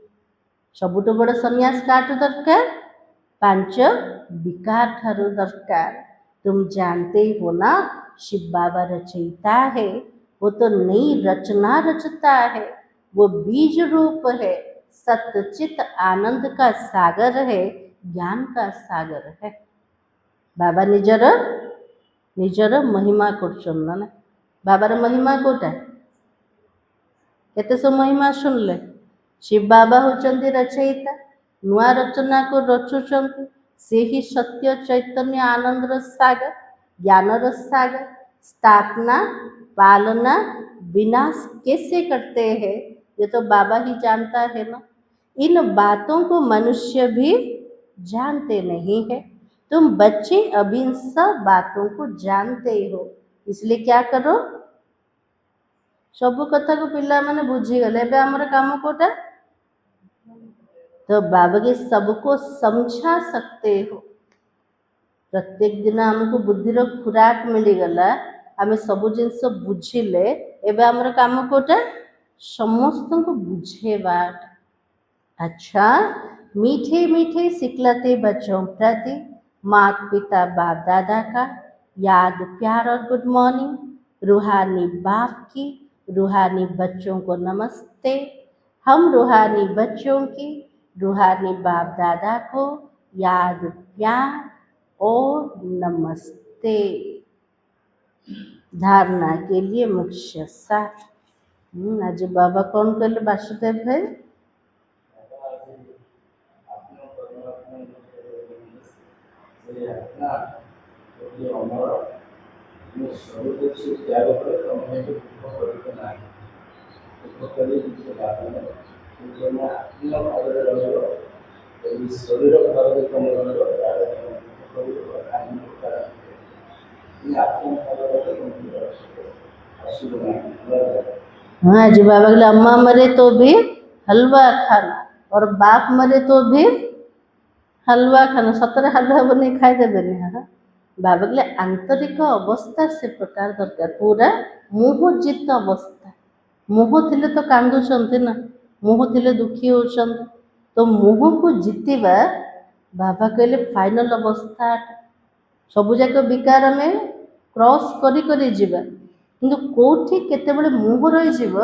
सबुठु बड़ सन्यास काटू दरकार पांच विकार ठारू दरकार। तुम जानते हो ना, शिव बाबा रचयिता है, वो तो नई रचना रचता है। वो बीज रूप है, सत्यचित आनंद का सागर है, ज्ञान का सागर है। बाबा निजर निजर महिमा करछन ना। बाबार महिमा कोटा केते सब महिमा सुनले। शिव बाबा होचंदी रचयिता, नुआ रचना को रचुचंती से ही सत्य चैतन्य आनंद सागर, ज्ञान सागर। स्थापना पालना विनाश कैसे करते हैं ये तो बाबा ही जानता है ना। इन बातों को मनुष्य भी जानते नहीं है। तुम बच्चे अब इन सब बातों को जानते हो, इसलिए क्या करो, सब कथा को पिला माने बुझीगले। एबे हमर काम कोटा तो बाबा के सबको समझा सकते हो। प्रत्येक दिन हमको बुद्धिर खुराक मिलीगला, आम सब जिनस बुझिले। एबे हमर काम कोटा समस्त को बुझेबा। अच्छा, मीठे मीठे सिखलाते बच्चों प्रति माता पिता बाप दादा का याद प्यार और गुड मॉर्निंग। रूहानी बाप की रूहानी बच्चों को नमस्ते। हम रूहानी बच्चों की रूहानी बाप दादा को याद प्यार और नमस्ते। धारणा के लिए मुख्य सार। आज बाबा कौन कहले वासुदेव भाई? हाँ जी, बाबा बोले अम्मा मरे तो भी हलवा खाना और बाप मरे तो भी हलवा खाना। सतरे हलवा बने खाई देवे। हाँ, बाबा बोले आंतरिक अवस्था से प्रकार दरकार, पूरा मोह जित अवस्था। मोह थिले तो कांदुचंती ना, मोह थिले दुखी होचंती। तो मोह को जीतिबा बाबा कहले फाइनल अवस्था। सबु जाक विकार में क्रॉस करी करी जीवा, किंतु कोठी केतेबेले मोह रही जीव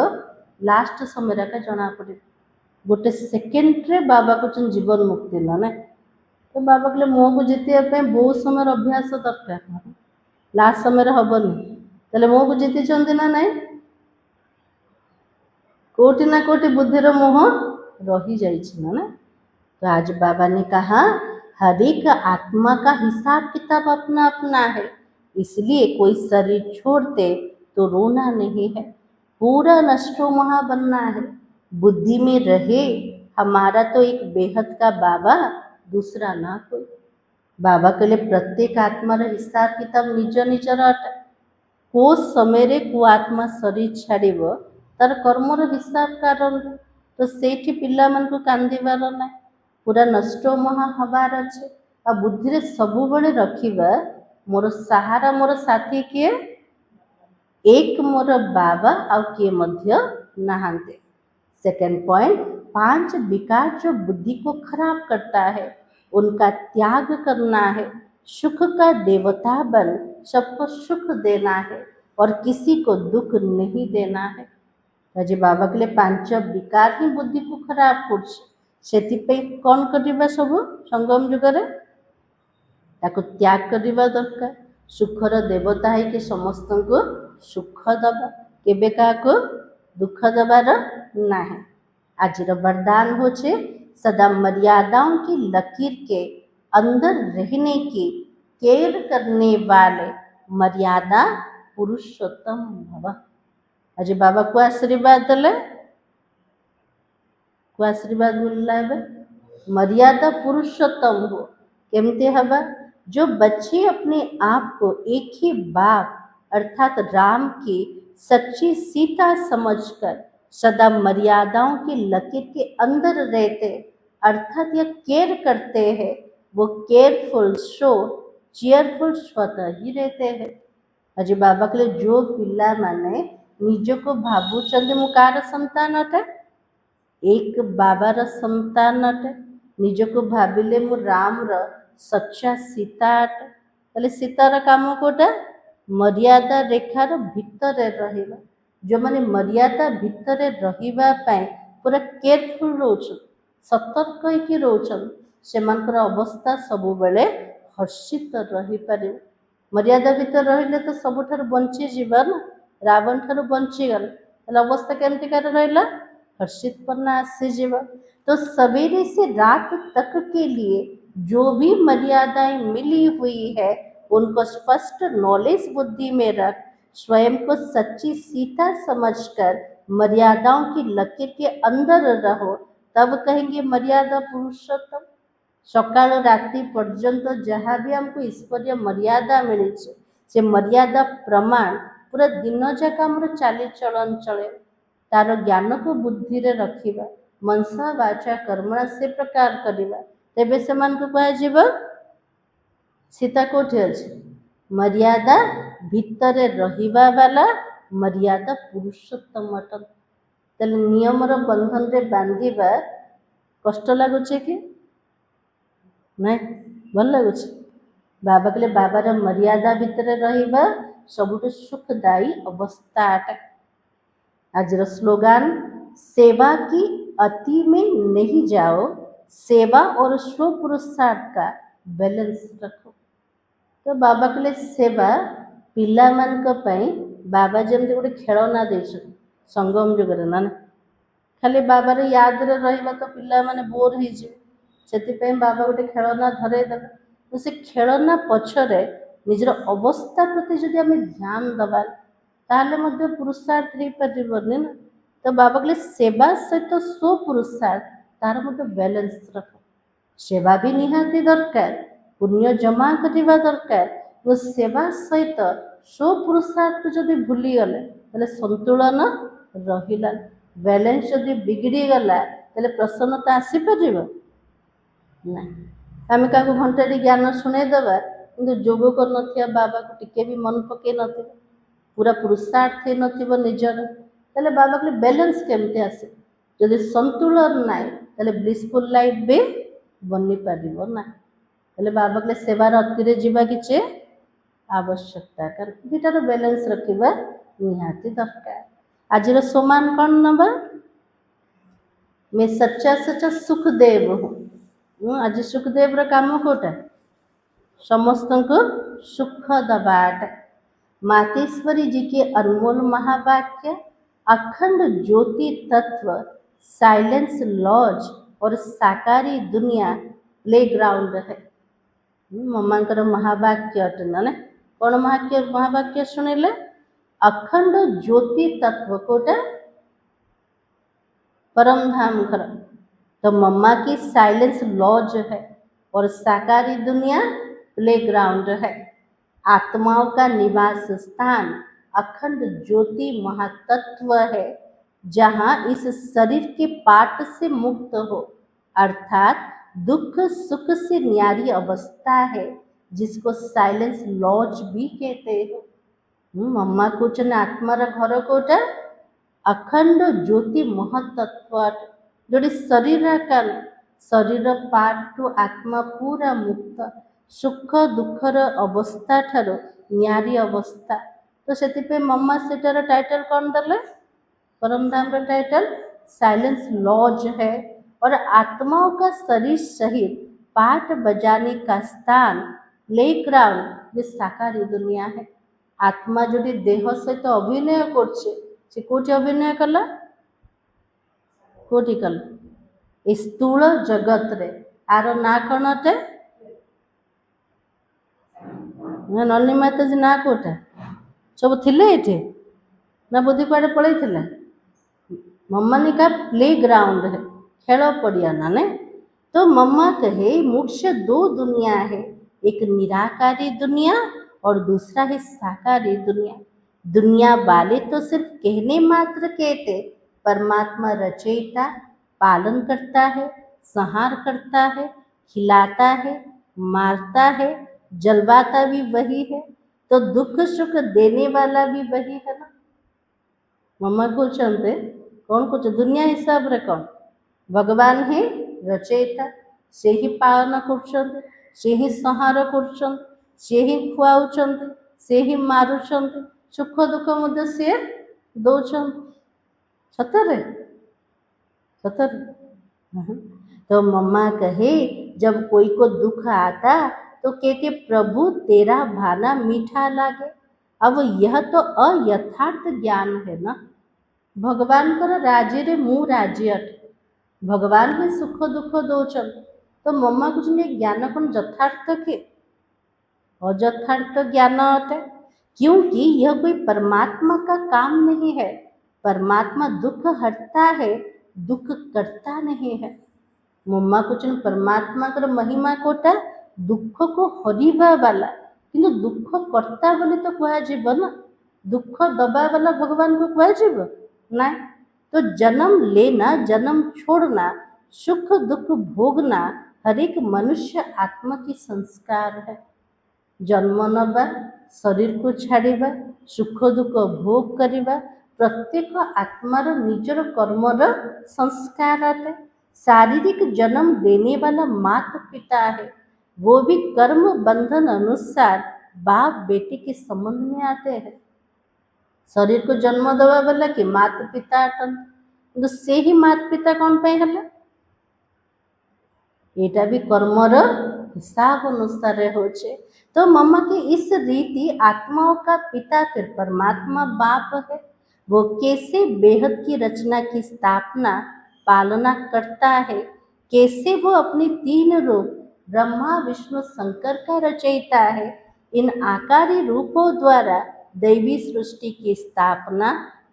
लास्ट समय का जना पड़े। गोटे सेकेंड रे बाबा को जीवन मुक्ति ना ना। तो बाबा कहले मोह को जीतिया बहुत समय अभ्यास दरकार, लास्ट समय हेनी। तेल मोह को जीति ना ना, कोटि ना कोटि बुद्धिर मोह रही जाइए ना। तो आज बाबा ने कहा हर एक आत्मा का हिसाब किताब अपना अपना है, इसलिए कोई शरीर छोड़ते तो रोना नहीं है, पूरा नष्टो महा बनना है। बुद्धि में रहे हमारा तो एक बेहद का बाबा, दूसरा ना कोई। बाबा के लिए प्रत्येक आत्मार हिसाब किताब निज निजर अटे। को समय को आत्मा शरीर छाड़ब तार कर्मर हिसाब कारण, तो सेठी पिला मन को कांदिबार ना, पूरा नष्ट महा हबार अच्छे। आ बुद्धि रे सबु बळे रखिबा मोर सहारा मोर साथी किए, एक मोर बाबा आ किए मध्य नहांते। सेकंड पॉइंट, 5 विकार जो बुद्धि को खराब करता है उनका त्याग करना है। सुख का देवता बन सबको सुख देना है और किसी को दुख नहीं देना है। आज बाबा के लिए 5 विकार ही बुद्धि को खराब कर कौन करवा सब संगम जुगरे ताको त्याग करवा दरकार। सुखर देवता है कि समस्त को सुख दबा, केबे का दुख दबार ना है। आज वरदान हो सदा मर्यादाओं की लकीर के अंदर रहने की केयर करने वाले मर्यादा पुरुषोत्तम भव। आज बाबा को आशीर्वाद दले, को आशीर्वाद मिलला है मर्यादा पुरुषोत्तम हो। केमते हवा? जो बच्चे अपने आप को एक ही बाप अर्थात राम की सच्ची सीता समझकर सदा मर्यादाओं की लकीर के अंदर रहते, अर्थात यह केयर करते हैं, वो केयरफुल शो चेयरफुल स्वतः ही रहते हैं। आज बाबा कहले जो पिला माने निजको भावुचंदी मु कार संतान अटे, एक बाबार संतान अटे, निजको भाविले मु रामर सच्चा सीता अटे। ताले सीतार काम कोटा मर्यादा रेखार भितरे रहिबा, जो माने मर्यादा भितरे रहिबा पाए पूरा केयरफुल रोचन, सतर्क होइकि रोचन, सेमानकर अवस्था सबुबेले हर्षित रही पारिबे। मर्यादा भितर रहिले तो सबुठार बंची जीवा ना, रावण ठार बंची गल, ताले अवस्था केमतिकार रहिला, हर्षितपना आसीजिबा। तो सवेरे से रात तक के लिए जो भी मर्यादाएं मिली हुई है उनको स्पष्ट नॉलेज बुद्धि में रख स्वयं को सच्ची सीता समझकर मर्यादाओं की लकीर के अंदर रहो, तब कहेंगे मर्यादा पुरुषोत्तम। सकाल राति पर्यंत जहाँ भी हमको ईश्वरीय मर्यादा मिली से मर्यादा प्रमाण पूरा दिन जाक आम चाली चलन चले, तार ज्ञान को बुद्धि रे रखिबा, मनसा वाचा कर्मणा से प्रकार करिबा, तेबे सेमान को कहाजिबा सीता कोठी अछि, मर्यादा भितरे रहिबा वाला मर्यादा पुरुषोत्तम अटन। ताले नियमर बंधन रे बांधिबा कष्ट लागुचे कि नहीं, भल लगुच। बाबा कहले बाबार मर्यादा भितर रहिबा सबुठु सुखदायी अवस्था अटे। आज स्लोगान सेवा की अति में नहीं जाओ, सेवा और स्व पुरुषार्थ का बैलेंस रखो। तो बाबा कहले सेवा पिला मानक पई बाबा जमते गोटे खेलना देछन संगम जुगरे ना, खाली बाबार याद रे रहिबा तो पिला माने बोर हो जिवे, से बाबा गोटे खेलना धरे देवे। तो से खेलना पछरे निजर अवस्था प्रति जदि आम ध्यान दबा ताहले मध्य पुरुषार्थ हो पारिबनी ना। तो बाबा कहले सेवा सहित स्व पुरुषार्थ तार मध्य बैलेंस रख। सेवा भी निहाती दरकार, पुण्य जमा करवा दरकार, वो सेवा सहित स्व पुरुषार्थ को जदि भूली गले ताहले संतुलन रहिला, बैलेंस जदि बिगड़ी गला ताहले प्रसन्नता आसी परिबो ना। आम क्या घंटे ज्ञान शुणेदेवा कि जोग कर न बाबा को टिके भी मन पकई न पूरा पुरुषार्थ हो निजर, ताले बाबा कहले बैलेंस केमती आसे, जदि संतुलन ना ताले ब्लिसफुल लाइफ भी बनी पारिबो ना। ताले बाबा कहले सेवार अतिरे जीवा किछि आवश्यकता, कारण दुटार बैलेंस रखिबा निहाती दरकार। आजिर सोमान कौन नबा, मैं सच्चा सच्चा सुखदेव हूँ। आज सुखदेव काम कोटा समस्त को सुख दबाट। मातेश्वरी जी के अनमोल महावाक्य अखंड ज्योति तत्व, साइलेंस लॉज और साकारी दुनिया प्ले ग्राउंड है। मम्मांकर महावाक्य अटना ने कौन महावाक्य शुणिले, अखंड ज्योति तत्व कोटा परम धाम घर। तो मम्मा की साइलेंस लॉज है और साकारी दुनिया प्ले ग्राउंड है। आत्माओं का निवास स्थान अखंड ज्योति महातत्व है, जहाँ इस शरीर के पाट से मुक्त हो, अर्थात दुख सुख से न्यारी अवस्था है, जिसको साइलेंस लॉज भी कहते हो। मम्मा कुछ न आत्मार घर कोटा अखंड ज्योति महतत्व, जोड़ी शरीर का शरीर पार्ट टू आत्मा पूरा मुक्त, सुख दुखर अवस्था ठारो न्यारी अवस्था। तो से मम्मा सेटार टाइटल कौन देले, परम धाम रा टाइटल साइलेंस लॉज है। और आत्माओं का शरीर सहित पाठ बजाने का स्थान प्ले ग्राउंड ये साकारी दुनिया है। आत्मा जोड़ी देह सहित तो अभिनय कर कोटी अभिनय कला कोटी कला स्थूल जगत रे, आर ना कौन अटे ननी माताजी ना कोटा सब थिले ये ना बुद्धि कुआड़े पड़े थिला। मम्मानी का प्ले ग्राउंड है, खेल पड़िया ना ने। तो मम्मा कहे मुख्य दो दुनिया है, एक निराकारी दुनिया और दूसरा है साकारी दुनिया। दुनिया वाले तो सिर्फ कहने मात्र के थे, परमात्मा रचयिता पालन करता है, संहार करता है, खिलाता है, मारता है, जलवाता भी वही है, तो दुख सुख देने वाला भी वही है ना। मम्मा कहते कौन कुछ दुनिया हिसाब रे कौन भगवान है रचयिता, से ही पालन कर, से ही संहार कर, से ही खुआउछंती, से ही मारुछंती, सुख दुख मध्य से दौरान। सତରେ सତରେ तो मम्मा कहे जब कोई को दुख आता तो कहते प्रभु तेरा भाना मीठा लागे। अब यह तो अयथार्थ ज्ञान है ना। भगवान कर राज्य रे मु राज्य अटे, भगवान ही सुख दुख दौरान, तो मम्मा कुछ नहीं ज्ञान कौन यथार्थ के अयथार्थ ज्ञान अटे, क्योंकि यह कोई परमात्मा का काम नहीं है। परमात्मा दुख हटता है, दुख करता नहीं है। मम्मा कुछ परमात्मा कर महिमा कोटा दुख को हरिबा वाला, किंतु दुख करता बोले तो कह ना, दुख दबा वाला भगवान को कह ना। तो जन्म लेना, जन्म छोड़ना, सुख दुख भोगना हर एक मनुष्य आत्मा की संस्कार है। जन्म नवा, शरीर को छाड़िबा, सुख दुख भोग करिबा प्रत्येक आत्मार निजर कर्मर संस्कार अटे। शारीरिक जन्म देने वाला माता पिता है, वो भी कर्म बंधन अनुसार बाप बेटे के संबंध में आते हैं। शरीर को जन्म देवा वाला कि माता पिता अटन, तो से ही माता पिता कौन पे हला, एटा भी कर्मर हिसाब अनुसार होचे। तो मम्मा की इस रीति आत्माओं का पिता फिर परमात्मा बाप है, वो कैसे बेहद की रचना की स्थापना पालना करता है, कैसे वो अपनी तीन रूप ब्रह्मा विष्णु शंकर का रचयिता है। इन आकारी रूपों द्वारा दैवी सृष्टि की स्थापना,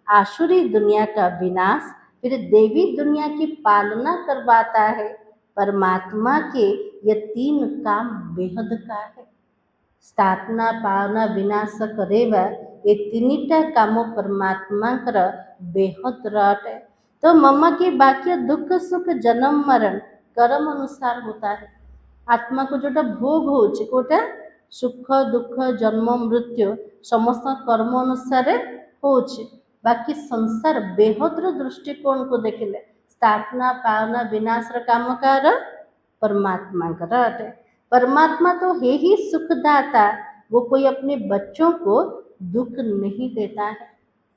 आसुरी दुनिया का विनाश, फिर देवी दुनिया की पालना करवाता है। परमात्मा के ये तीन काम बेहद का है, स्थापना पालना विनाश करेवा, ये तीनटा काम परमात्मा कर बेहद रट है। तो मम्मा के बाकी दुख सुख जन्म मरण कर्म अनुसार होता है। आत्मा को जोटा भोग होचे कोटा सुख दुख जन्म मृत्यु समस्त कर्म अनुसार होचे। बाकी संसार बेहद्र दृष्टिकोण को देखिले स्थापना पालना विनाश काम कार परमात्मा का अटे। परमात्मा तो है ही सुखदाता, वो कोई अपने बच्चों को दुख नहीं देता है।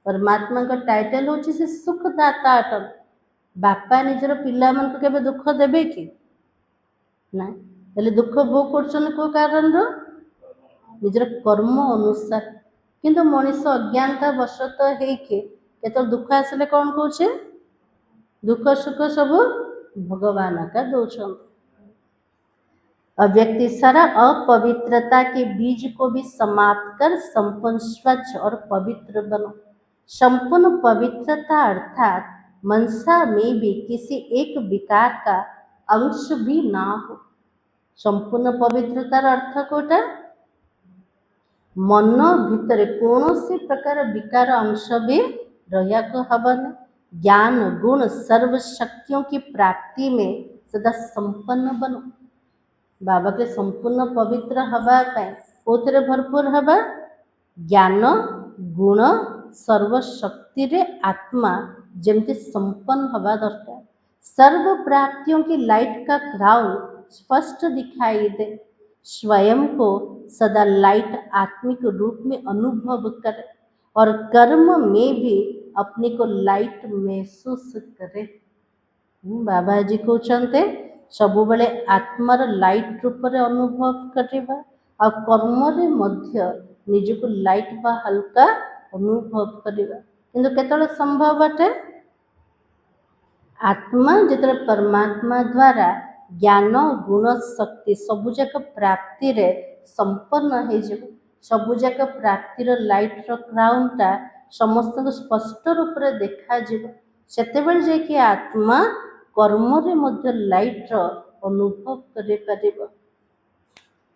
परमात्मा का टाइटल होची से सुखदाता अटन। बापा निजर पिला मन को केबे दुख देबे कि ना, पहले दुख भोग करछन को कारण रो निजर कर्म अनुसार। किंतु मनीष अज्ञानता वशत हेके केतो दुख आसले कौन कहछे दुख सुख सब भगवान का दौरान। व्यक्ति सारा अपवित्रता के बीज को भी समाप्त कर संपूर्ण स्वच्छ और पवित्र बनो। संपूर्ण पवित्रता अर्थात मनसा में भी किसी एक विकार का अंश भी ना हो। संपूर्ण पवित्रतार अर्थ कोटा मन भितर कौन प्रकार विकार अंश भी रहा को हवन। ज्ञान गुण सर्व शक्तियों की प्राप्ति में सदा संपन्न बनो। बाबा के संपूर्ण पवित्र हवा कौन भरपूर हवा ज्ञान गुण सर्व शक्ति रे आत्मा जमती संपन्न हवा दरकार। सर्व प्राप्तियों की लाइट का क्राउन स्पष्ट दिखाई दे। स्वयं को सदा लाइट आत्मिक रूप में अनुभव करे और कर्म में भी अपने को लाइट महसूस करे। बाबा जी कहते सबु बेले आत्मार लाइट रूप में अनुभव करवा और कर्म रे मध्य निजको लाइट बा हल्का अनुभव करवा। किंतु केतले संभव अटे आत्मा जिते परमात्मा द्वारा ज्ञान गुण शक्ति सबुजाक प्राप्ति रे संपन्न हो सबुजाक प्राप्तिर लाइट क्राउनटा समस्त स्पष्ट रूप से देखा सेतेबेले जाके आत्मा कर्म रे मध्य लाइट अनुभव करि परिबो।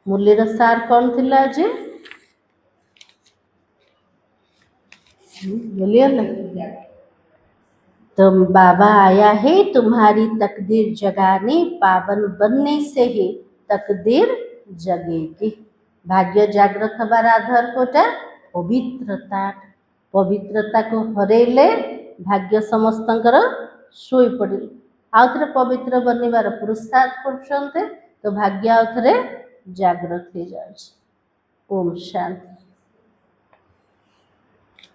मुरलीर सार कौन थिला जे मिलियन। तो बाबा आया है तुम्हारी तकदीर जगाने, पावन बनने से ही तकदीर जगेगी। भाग्य जागृत हबार आधार कोटा पवित्रता। पवित्रता को हरेले भाग्य समस्तंकर शोई पड़े। आउ थे पवित्र बनवार पुरस्कार कर तो भाग्य आउ थे जागृत हो जाए। ओम शांति।